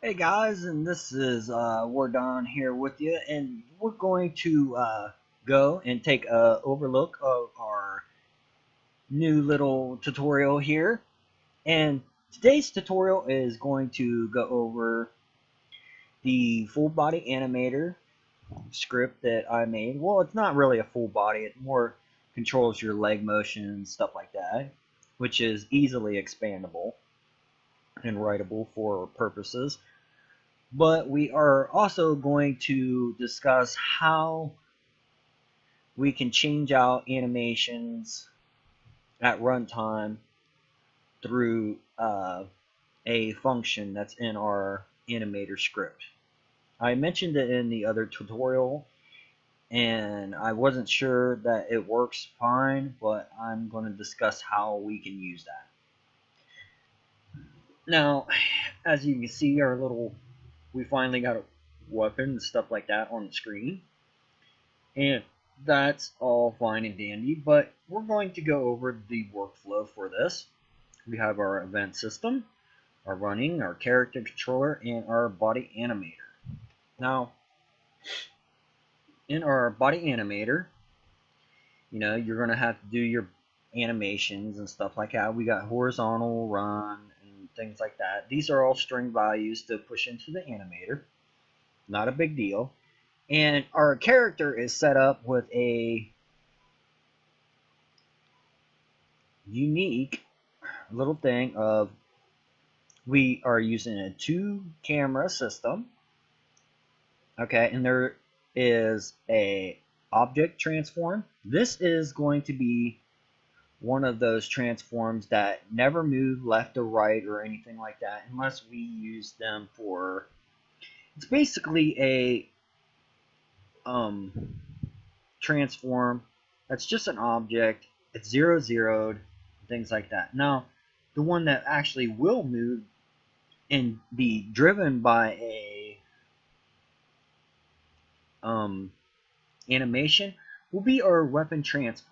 Hey guys, and this is Wardon here with you, and we're going to go and take a overlook of our new little tutorial here. And today's tutorial is going to go over the full body animator script that I made. Well, it's not really a full body; it more controls your leg motion and stuff like that, which is easily expandable and writable for purposes. But we are also going to discuss how we can change out animations at runtime through a function that's in our animator script. I mentioned it in the other tutorial and I wasn't sure that it works fine, but I'm going to discuss how we can use that. Now, as you can see, we finally got a weapon and stuff like that on the screen. And that's all fine and dandy, but we're going to go over the workflow for this. We have our event system, our running, our character controller, and our body animator. Now, in our body animator, you're going to have to do your animations and stuff like that. We got horizontal, run, and things like that. These are all string values to push into the animator. Not a big deal. And our character is set up with a unique little thing of we are using a 2-camera system. Okay, and there is a object transform. This is going to be one of those transforms that never move left or right or anything like that unless we use them for, it's basically a transform that's just an object. It's 0 zeroed, things like that. Now, the one that actually will move and be driven by a animation will be our weapon transform.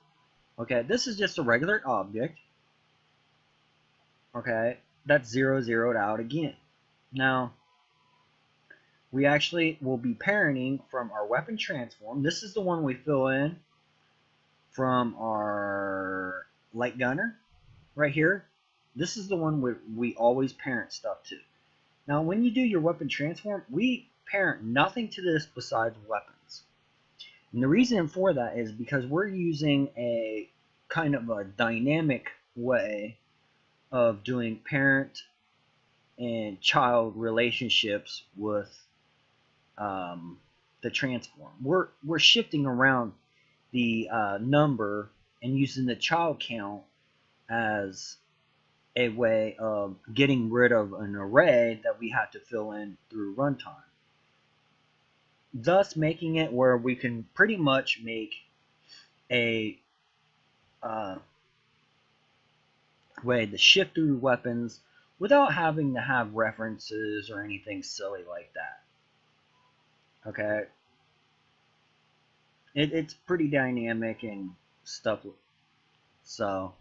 Okay, this is just a regular object. Okay, that's 0 zeroed out again. Now, we actually will be parenting from our weapon transform. This is the one we fill in from our light gunner right here. This is the one we always parent stuff to. Now, when you do your weapon transform, we parent nothing to this besides weapons. And the reason for that is because we're using a kind of a dynamic way of doing parent and child relationships with the transform. We're shifting around the number and using the child count as a way of getting rid of an array that we have to fill in through runtime, thus making it where we can pretty much make a way to shift through weapons without having to have references or anything silly like that. Okay, it's pretty dynamic and stuff, so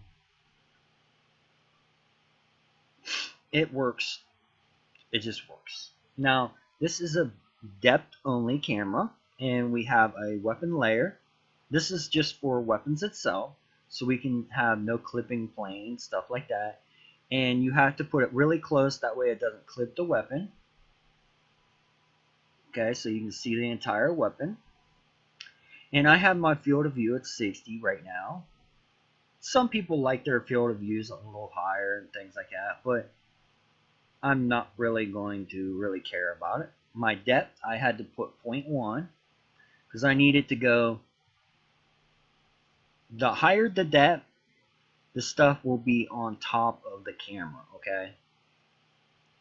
it works. It just works. Now, this is a depth only camera, and we have a weapon layer. This is just for weapons itself, so we can have no clipping plane, stuff like that. And you have to put it really close, that way it doesn't clip the weapon. Okay, so you can see the entire weapon. And I have my field of view at 60 right now. Some people like their field of views a little higher and things like that, but I'm not really going to really care about it. My depth, I had to put 0.1 because I needed to go, the higher the depth, the stuff will be on top of the camera, okay?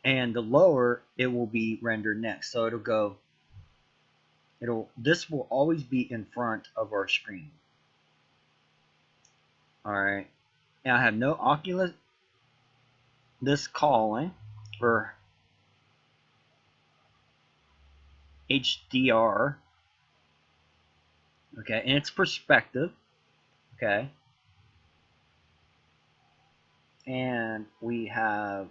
And the lower, it will be rendered next. So this will always be in front of our screen. Alright. And I have no Oculus, this calling for HDR. Okay, and it's perspective. Okay. And we have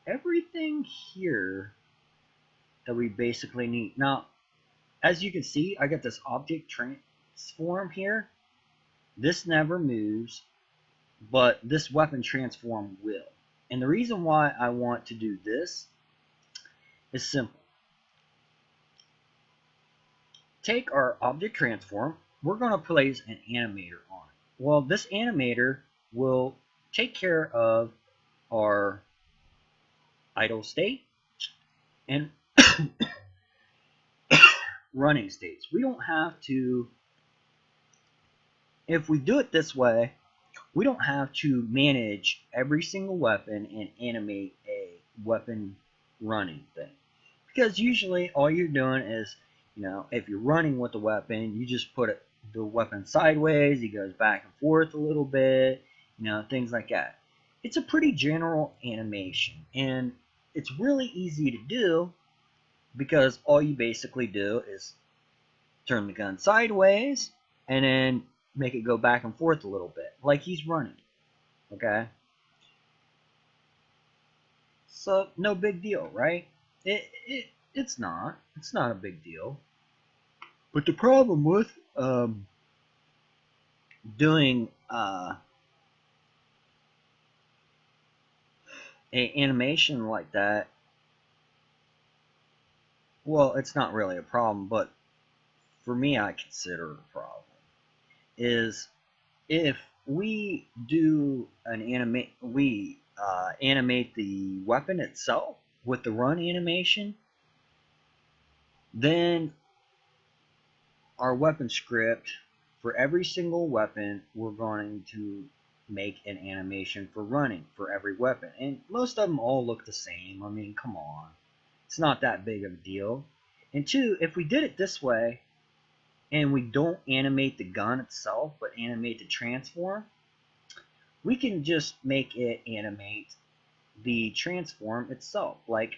everything here that we basically need. Now, as you can see, I got this object transform here. This never moves, but this weapon transform will. And the reason why I want to do this is simple. Take our object transform, we're going to place an animator on it. Well, this animator will take care of our idle state and running states. We don't have to, if we do it this way, we don't have to manage every single weapon and animate a weapon running thing. Because usually all you're doing is, if you're running with the weapon, you just put the weapon sideways, he goes back and forth a little bit, things like that. It's a pretty general animation, and it's really easy to do because all you basically do is turn the gun sideways and then make it go back and forth a little bit, like he's running, okay? So, no big deal, right? It's not a big deal. But the problem with doing an animation like that, well, it's not really a problem, but for me, I consider it a problem, is if we do an animate the weapon itself with the run animation, then our weapon script, for every single weapon, we're going to make an animation for running for every weapon. And most of them all look the same. I mean, come on. It's not that big of a deal. And two, if we did it this way, and we don't animate the gun itself, but animate the transform, we can just make it animate the transform itself. Like,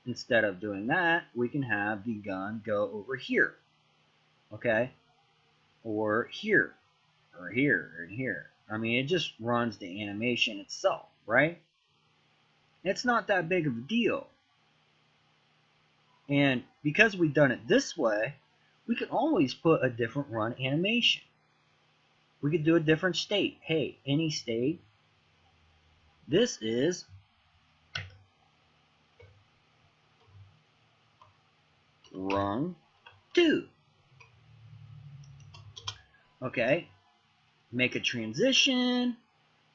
instead of doing that, we can have the gun go over here. Okay? Or here. Or here. Or here. I mean, it just runs the animation itself, right? It's not that big of a deal. And because we've done it this way, we can always put a different run animation. We could do a different state. Hey, any state. This is run 2. Okay, make a transition.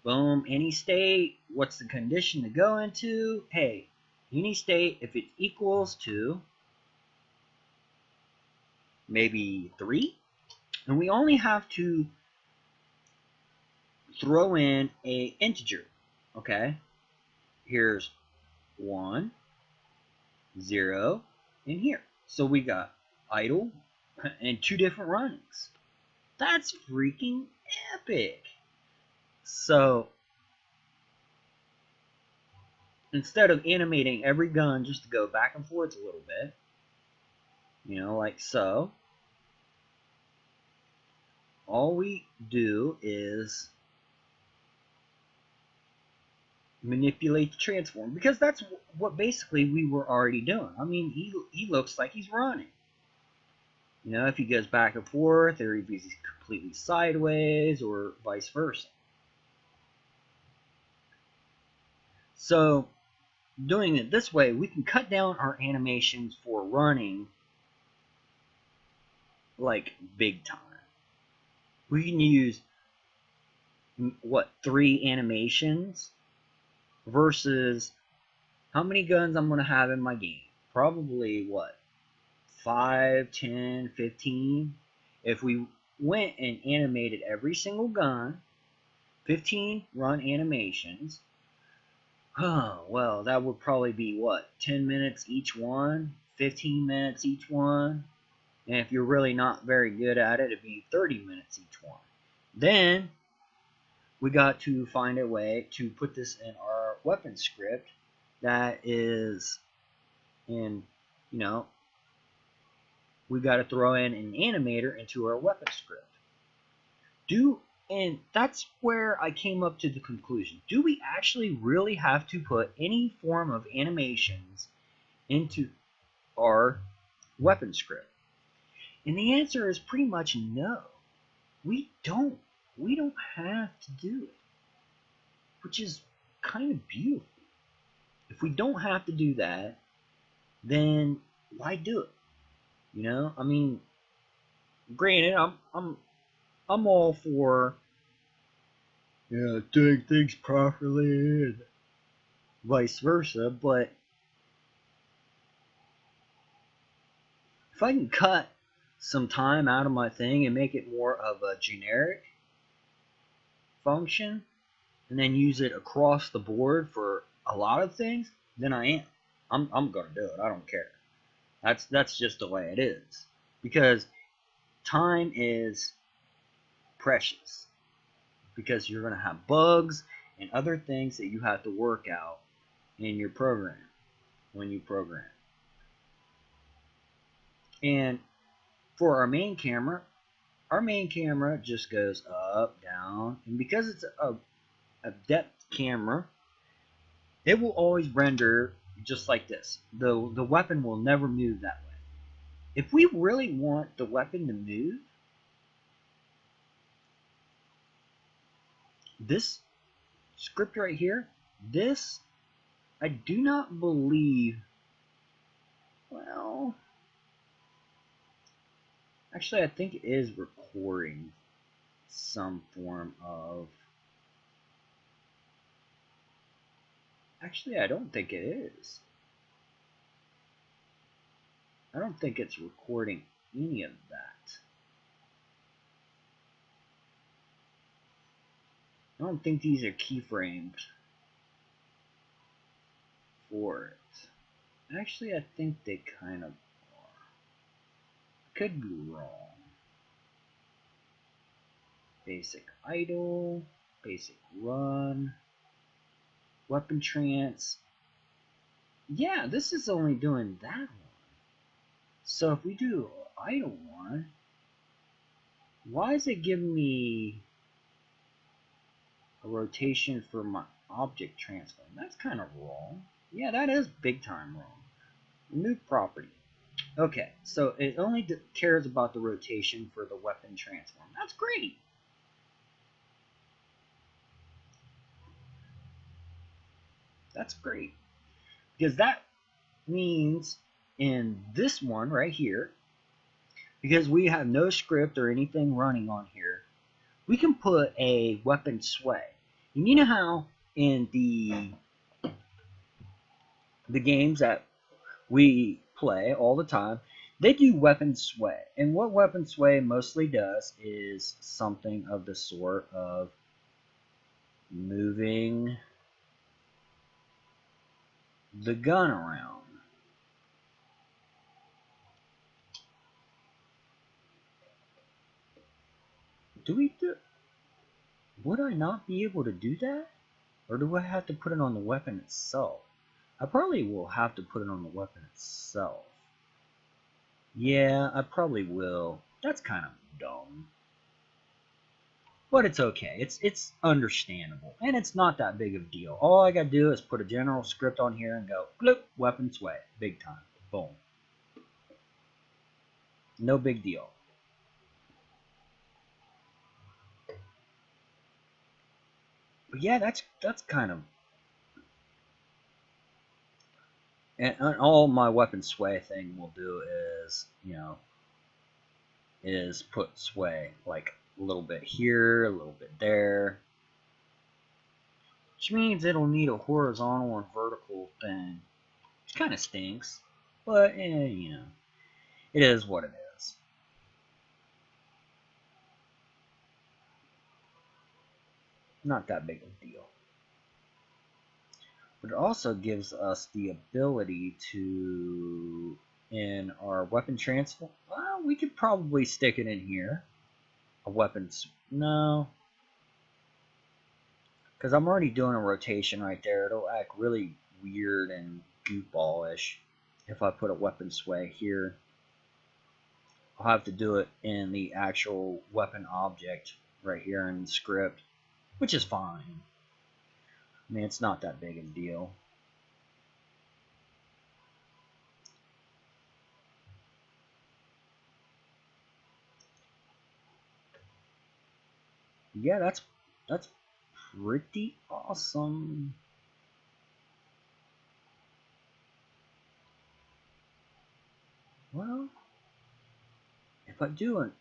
Boom, any state. What's the condition to go into? Hey, any state, if it equals to maybe 3, and we only have to throw in a integer. Okay, here's 1, 0, and here. So we got idle and 2 different runnings. That's freaking epic. So instead of animating every gun just to go back and forth a little bit, like so, all we do is manipulate the transform, because that's what basically we were already doing. I mean, he looks like he's running. If he goes back and forth, or if he's completely sideways, or vice versa. So, doing it this way, we can cut down our animations for running like big time. We can use, 3 animations versus how many guns I'm going to have in my game? Probably 5, 10, 15. If we went and animated every single gun, 15 run animations, well, that would probably be 10 minutes each one, 15 minutes each one, and if you're really not very good at it, it'd be 30 minutes each one. Then we got to find a way to put this in our weapon script that is in, we got to throw in an animator into our weapon script. Do And that's where I came up to the conclusion. Do we actually really have to put any form of animations into our weapon script? And the answer is pretty much no. We don't. We don't have to do it, which is kind of beautiful. If we don't have to do that, then why do it? You know, I mean, granted, I'm all for doing things properly and vice versa, but if I can cut some time out of my thing and make it more of a generic function and then use it across the board for a lot of things, then I am. I'm gonna do it. I don't care. That's just the way it is. Because time is precious. Because you're gonna have bugs and other things that you have to work out in your program when you program. And for our main camera just goes up, down, and because it's a depth camera, it will always render just like this. The weapon will never move that way. If we really want the weapon to move, this script right here, this, I do not believe, well, actually I think it is recording some form of, actually I don't think it is. I don't think it's recording any of that. I don't think these are keyframed for it. Actually, I think they kind of are. Could be wrong. Basic idle, basic run, weapon trance. Yeah, this is only doing that one. So if we do idle one, why is it giving me a rotation for my object transform? That's kind of wrong. Yeah, that is big time wrong. Remove property. Okay, so it only cares about the rotation for the weapon transform. That's great. That's great. Because that means in this one right here, because we have no script or anything running on here, we can put a weapon sway. And you know how in the games that we play all the time, they do weapon sway. And what weapon sway mostly does is something of the sort of moving the gun around. Would I not be able to do that? Or do I have to put it on the weapon itself? I probably will have to put it on the weapon itself. Yeah, I probably will. That's kind of dumb. But it's okay. It's understandable. And it's not that big of a deal. All I gotta do is put a general script on here and go, bloop, weapon sway. Big time. Boom. No big deal. But yeah, that's kind of, and all my weapon sway thing will do is, is put sway like a little bit here, a little bit there, which means it'll need a horizontal and vertical thing, which kind of stinks, but it is what it is. Not that big of a deal. But it also gives us the ability to, in our weapon transform, well, we could probably stick it in here. A weapons, no, because I'm already doing a rotation right there. It'll act really weird and goofballish if I put a weapon sway here. I'll have to do it in the actual weapon object right here in the script, which is fine. I mean, it's not that big a deal. Yeah, that's pretty awesome. Well, if I do it,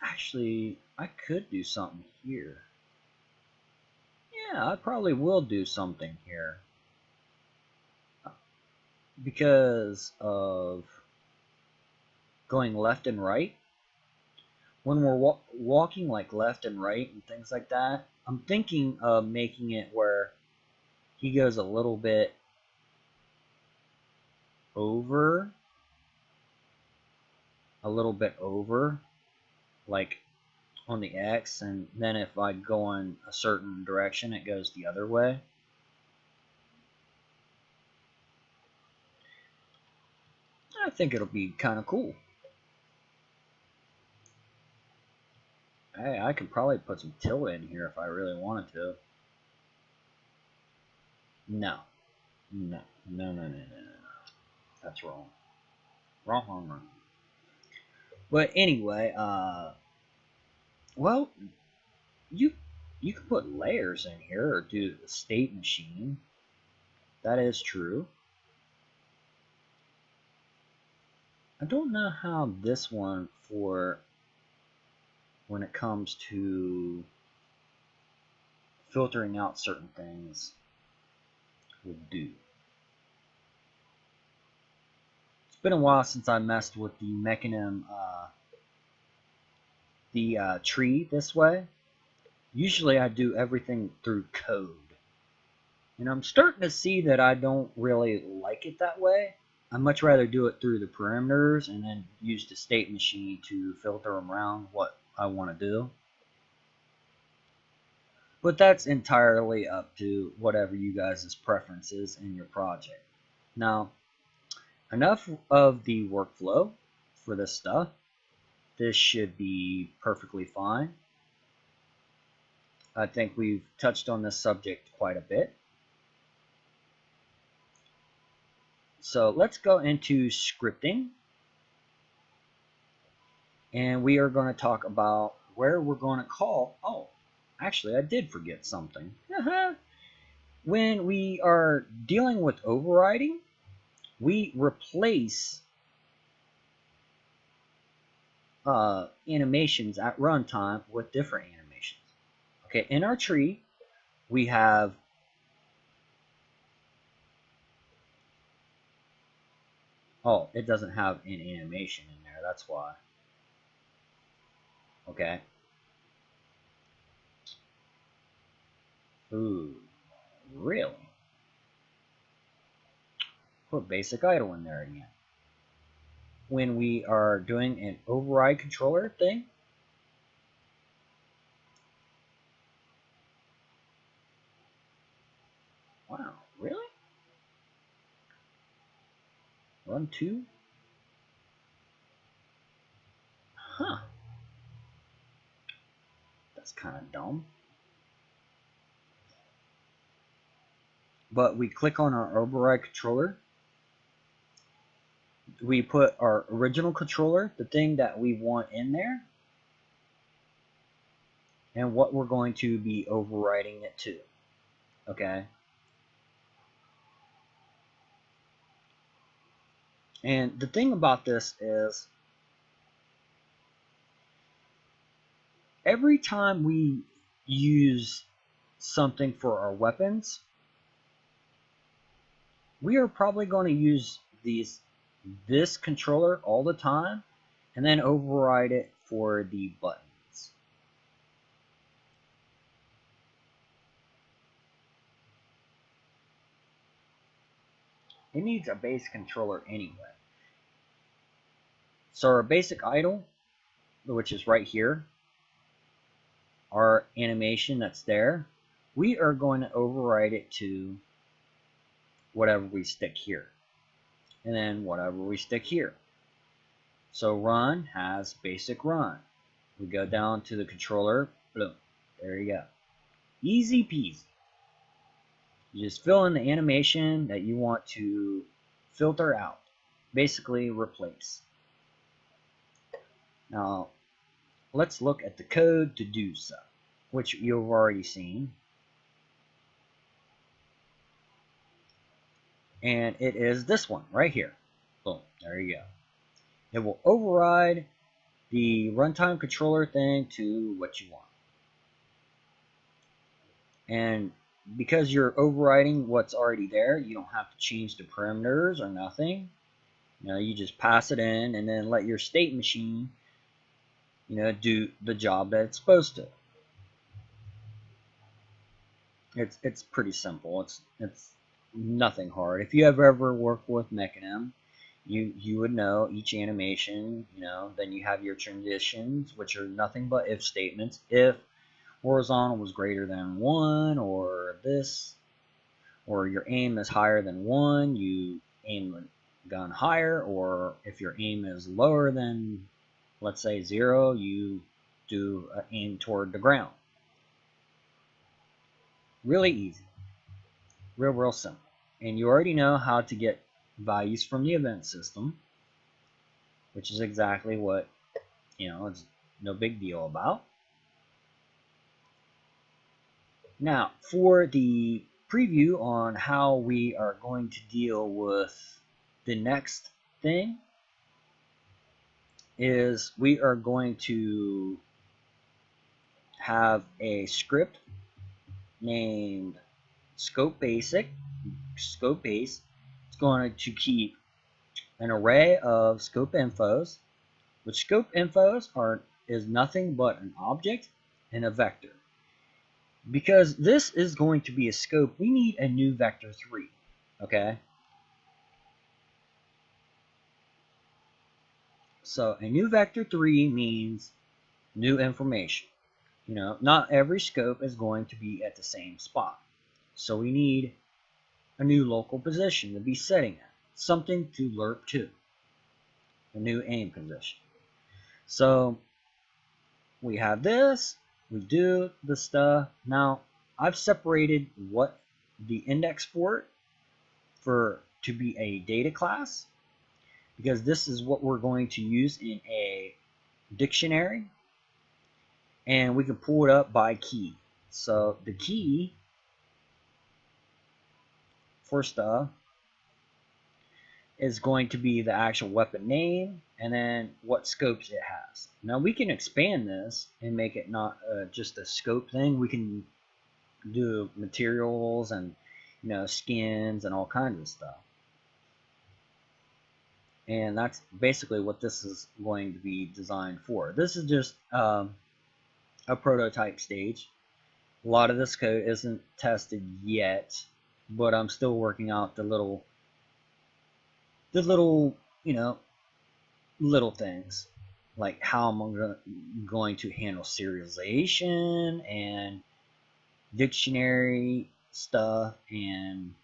actually, I could do something here. Yeah, I probably will do something here because of going left and right. When we're walking like left and right and things like that, I'm thinking of making it where he goes a little bit over, like on the X, and then if I go in a certain direction, it goes the other way. I think it'll be kind of cool. Hey, I could probably put some tilde in here if I really wanted to. No. No. No, no, no, no, no. That's wrong. Wrong. But anyway, well, you can put layers in here or do the state machine. That is true. I don't know how this one for when it comes to filtering out certain things would do. It's been a while since I messed with the mechanism, the tree this way. Usually I do everything through code. And I'm starting to see that I don't really like it that way. I'd much rather do it through the parameters and then use the state machine to filter around what I want to do. But that's entirely up to whatever you guys' preferences in your project. Now, enough of the workflow for this stuff. This should be perfectly fine. I think we've touched on this subject quite a bit. So let's go into scripting. And we are going to talk about where we're going to call. Oh, actually, I did forget something. When we are dealing with overriding, we replace animations at runtime with different animations. Okay, in our tree, we have oh, it doesn't have an animation in there, that's why. Okay. Ooh, really? Put basic idle in there again. When we are doing an override controller thing, wow, really? Run 2? Huh. That's kind of dumb. But we click on our override controller. We put our original controller, the thing that we want in there, and what we're going to be overriding it to. Okay? And the thing about this is, every time we use something for our weapons, we are probably going to use this controller all the time and then override it for the buttons. It needs a base controller anyway. So our basic idle, which is right here, our animation that's there, we are going to override it to whatever we stick here, and then whatever we stick here. So run has basic run. We go down to the controller, boom, there you go. Easy peasy. You just fill in the animation that you want to filter out, basically replace. Now, let's look at the code to do so, which you've already seen. And it is this one right here. Boom, there you go. It will override the runtime controller thing to what you want. And because you're overriding what's already there, you don't have to change the parameters or nothing. You just pass it in and then let your state machine, do the job that it's supposed to. It's pretty simple. It's nothing hard. If you have ever worked with Mechanim, you would know each animation. Then you have your transitions, which are nothing but if statements. If horizontal was greater than 1, or this, or your aim is higher than 1, you aim the gun higher, or if your aim is lower than, let's say, 0, you do aim toward the ground. Really easy. Real simple. And you already know how to get values from the event system, which is exactly what, it's no big deal about. Now, for the preview on how we are going to deal with the next thing is we are going to have a script named scope base. It's going to keep an array of scope infos, which scope infos is nothing but an object and a vector. Because this is going to be a scope, we need a new vector 3, okay? So a new vector 3 means new information. Not every scope is going to be at the same spot. So we need a new local position to be setting at, something to lerp to, a new aim position. So we have this. We do the stuff. Now, I've separated what the index for to be a data class, because this is what we're going to use in a dictionary, and we can pull it up by key. So the key for stuff is going to be the actual weapon name and then what scopes it has. Now we can expand this and make it not just a scope thing. We can do materials and skins and all kinds of stuff. And that's basically what this is going to be designed for. This is just a prototype stage. A lot of this code isn't tested yet, but I'm still working out the little little things, like how I'm going to handle serialization and dictionary stuff, and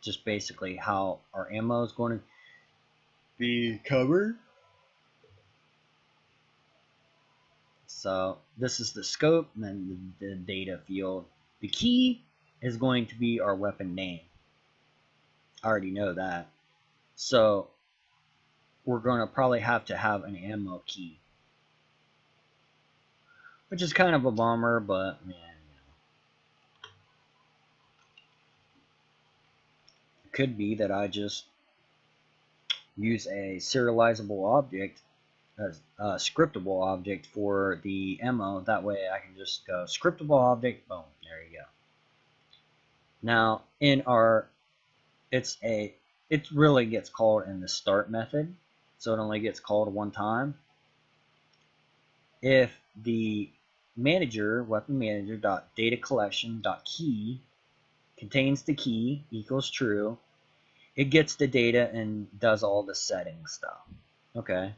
just basically how our ammo is going to be covered. So this is the scope, and then the data field. The key is going to be our weapon name. I already know that. So we're going to probably have to have an ammo key, which is kind of a bummer, but man, it could be that I just use a serializable object, a scriptable object for the ammo. That way I can just go scriptable object, boom, there you go. Now in our, it really gets called in the start method, so it only gets called one time. If the manager, weapon manager dot data collection dot key contains the key equals true, it gets the data and does all the setting stuff. Okay.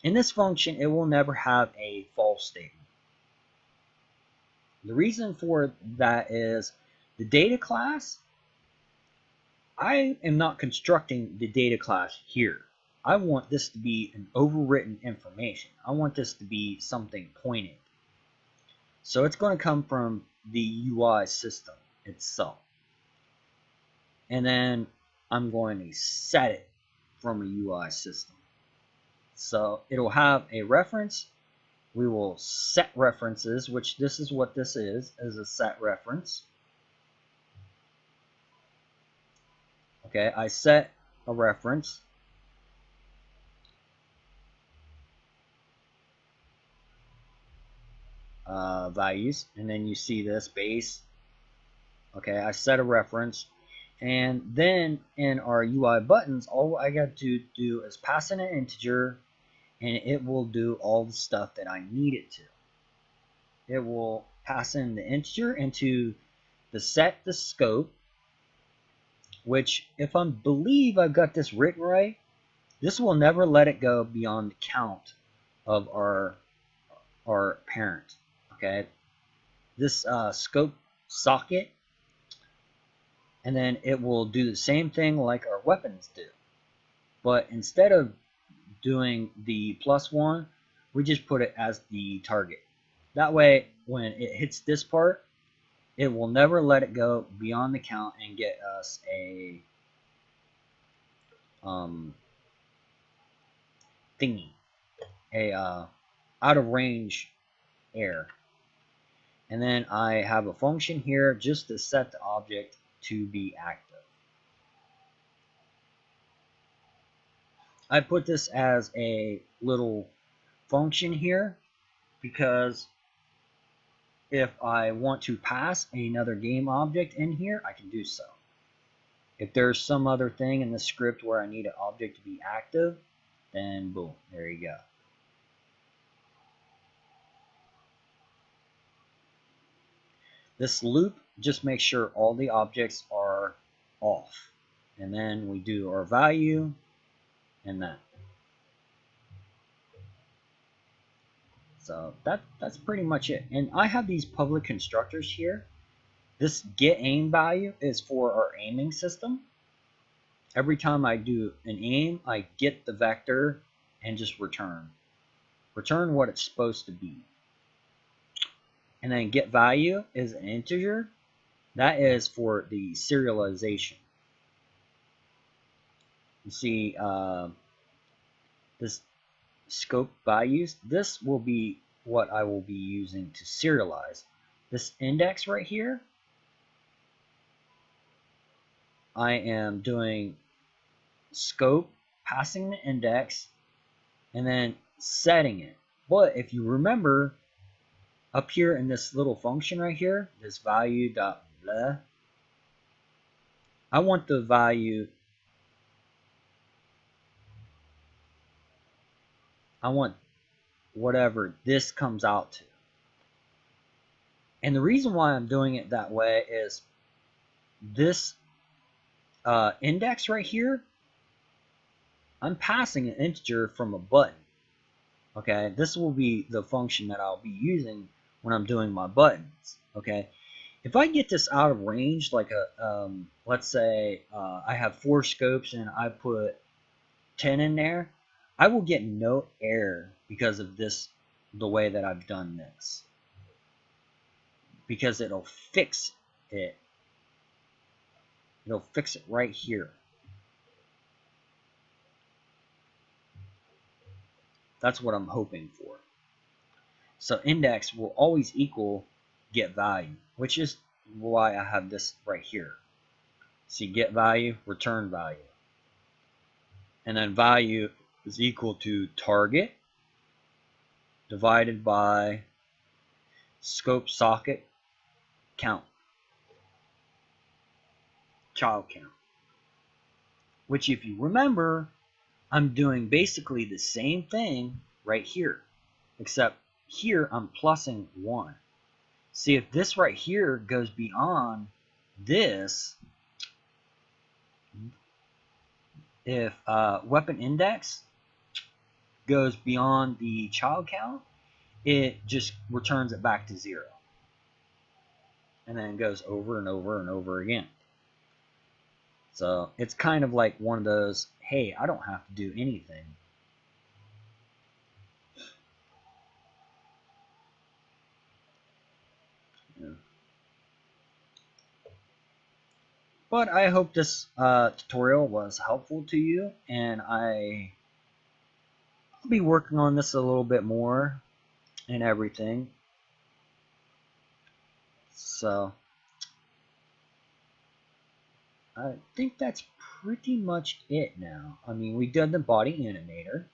In this function, it will never have a false statement. The reason for that is the data class, I am not constructing the data class here. I want this to be an overwritten information. I want this to be something pointed. So it's going to come from the UI system itself. And then I'm going to set it from a UI system. So it'll have a reference. We will set references, which this is what this is a set reference. Okay, I set a reference. Values, and then you see this base. Okay, I set a reference, and then in our UI buttons, all I got to do is pass in an integer, and it will do all the stuff that I need it to. It will pass in the integer into the set the scope, which if I believe I've got this written right, this will never let it go beyond the count of our parent. Okay, this scope socket, and then it will do the same thing like our weapons do, but instead of doing the +1, we just put it as the target. That way when it hits this part, it will never let it go beyond the count and get us a thingy, a out of range error. And then I have a function here just to set the object to be active. I put this as a little function here because if I want to pass another game object in here, I can do so. If there's some other thing in the script where I need an object to be active, then boom, there you go. This loop just makes sure all the objects are off. And then we do our value and that. So that's pretty much it. And I have these public constructors here. This get aim value is for our aiming system. Every time I do an aim, I get the vector and just return what it's supposed to be. And then get value is an integer. That is for the serialization. You see this scope values. This will be what I will be using to serialize. This index right here, I am doing scope, passing the index, and then setting it. But if you remember, up here in this little function right here, this value dot blah, I want the value, I want whatever this comes out to. And the reason why I'm doing it that way is this index right here, I'm passing an integer from a button. Okay, this will be the function that I'll be using when I'm doing my buttons. Okay, if I get this out of range, like a let's say I have 4 scopes and I put 10 in there, I will get no error because of this, the way that I've done this, because it'll fix it. It'll fix it right here. That's what I'm hoping for. So index will always equal get value, which is why I have this right here. See, get value, return value. And then value is equal to target divided by scope socket count, child count. Which, if you remember, I'm doing basically the same thing right here, except here I'm plussing 1. See, if this right here goes beyond this, if weapon index goes beyond the child count, it just returns it back to 0. And then it goes over and over and over again. So it's kind of like one of those hey, I don't have to do anything. Yeah. But I hope this tutorial was helpful to you, and I'll be working on this a little bit more and everything. So I think that's pretty much it now. I mean, we did the body animator.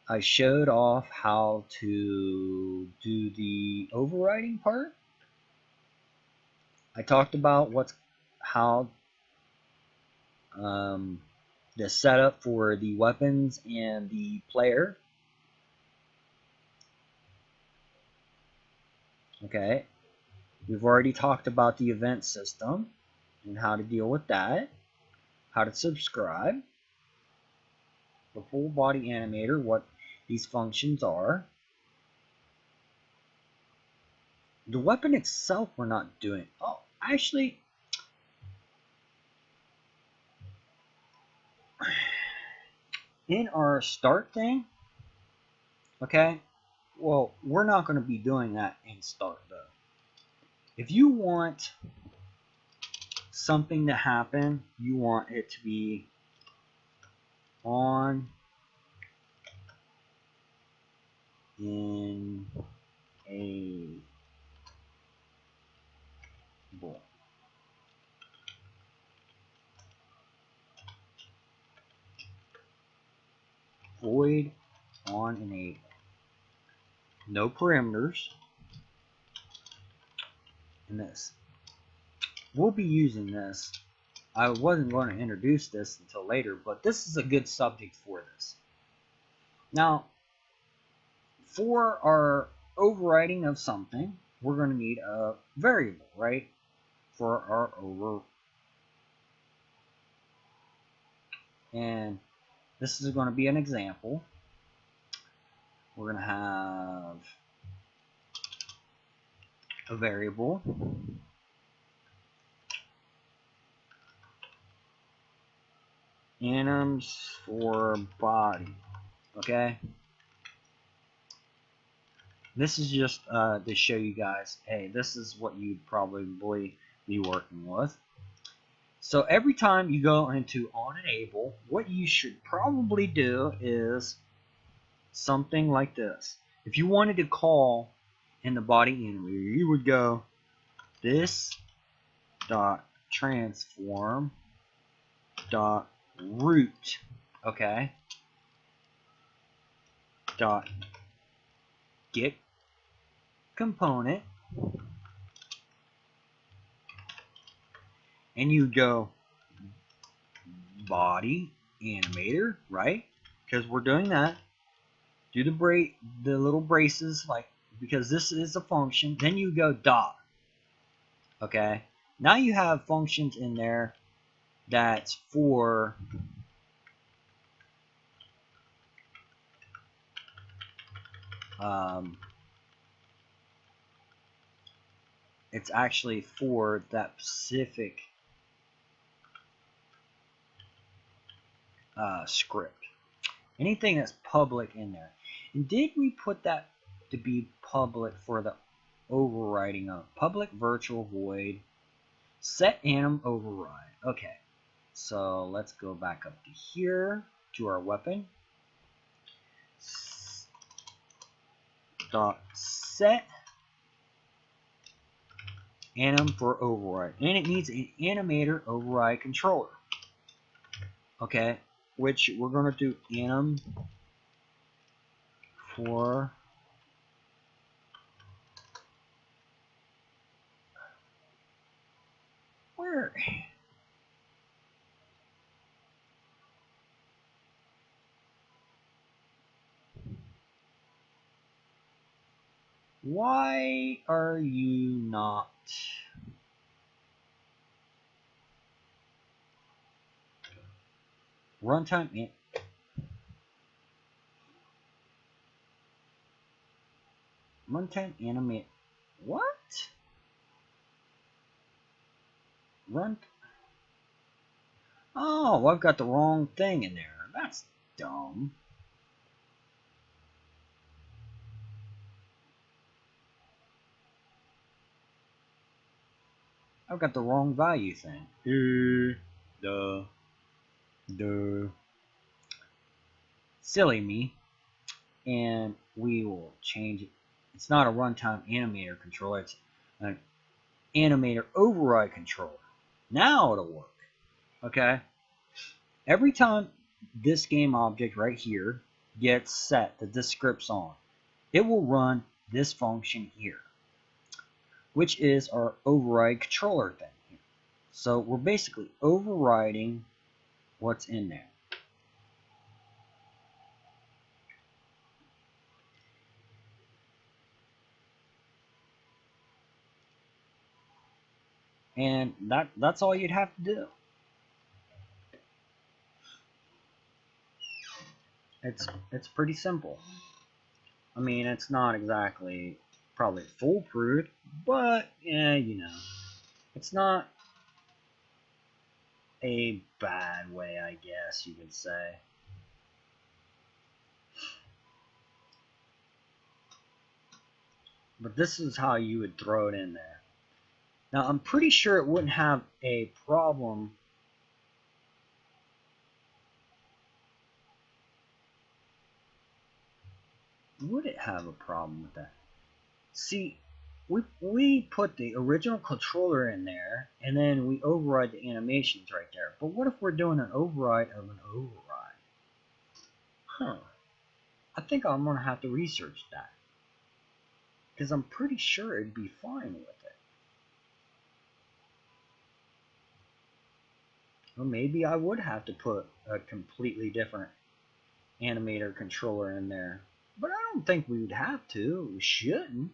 I showed off how to do the overriding part. I talked about how the setup for the weapons and the player. Okay, we've already talked about the event system and how to deal with that, how to subscribe, the full body animator, what these functions are. The weapon itself we're not doing. Oh, actually, in our start thing, okay, well, we're not going to be doing that in start though. If you want something to happen, you want it to be on in a bowl. Void on enable. No parameters in this. We'll be using this. I wasn't going to introduce this until later, but this is a good subject for this. Now, for our overriding of something, we're going to need a variable, right? For our over. And this is going to be an example. We're going to have a variable. Anims for body. Okay? This is just to show you guys, hey, this is what you'd probably be working with. So every time you go into on enable, what you should probably do is something like this. If you wanted to call in the body animator, you would go this dot transform dot root, okay, dot get component, and you go body animator, right? Because we're doing that. Do the little braces, like, because this is a function. Then you go dot. Okay. Now you have functions in there that's for it's actually for that specific script. Anything that's public in there. And did we put that to be public for the overriding of public virtual void set anim override? Okay, so let's go back up to here to our weapon. Dot set anim for override, and it needs an animator override controller. Okay, which we're going to do anim for where? Why are you not? Runtime animate. What? Run. Oh, I've got the wrong thing in there. That's dumb. I've got the wrong value thing. Duh. Silly me. And we will change it. It's not a runtime animator controller, it's an animator override controller. Now it'll work. Okay? Every time this game object right here gets set that this script's on, it will run this function here, which is our override controller thing here. So we're basically overriding what's in there. And that's all you'd have to do. It's pretty simple. I mean, it's not exactly probably foolproof, but yeah, you know, it's not a bad way, I guess you could say. But this is how you would throw it in there. Now, I'm pretty sure it wouldn't have a problem. Would it have a problem with that? See, we put the original controller in there, and then we override the animations right there. But what if we're doing an override of an override? Huh. I think I'm going to have to research that, because I'm pretty sure it'd be fine with it. Or maybe I would have to put a completely different animator controller in there. But I don't think we would have to. We shouldn't.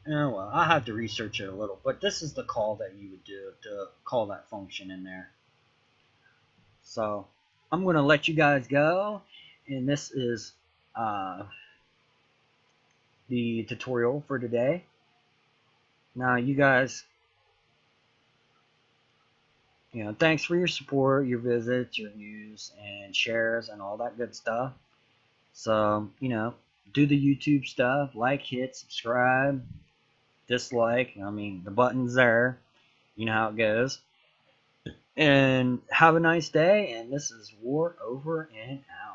Oh well, I'll have to research it a little. But this is the call that you would do to call that function in there. So I'm going to let you guys go. And this is the tutorial for today. Now you guys, thanks for your support, your visits, your views, and shares, and all that good stuff. So, do the YouTube stuff, like, hit, subscribe, dislike. I mean, the button's there. You know how it goes. And have a nice day, and this is War Over and Out.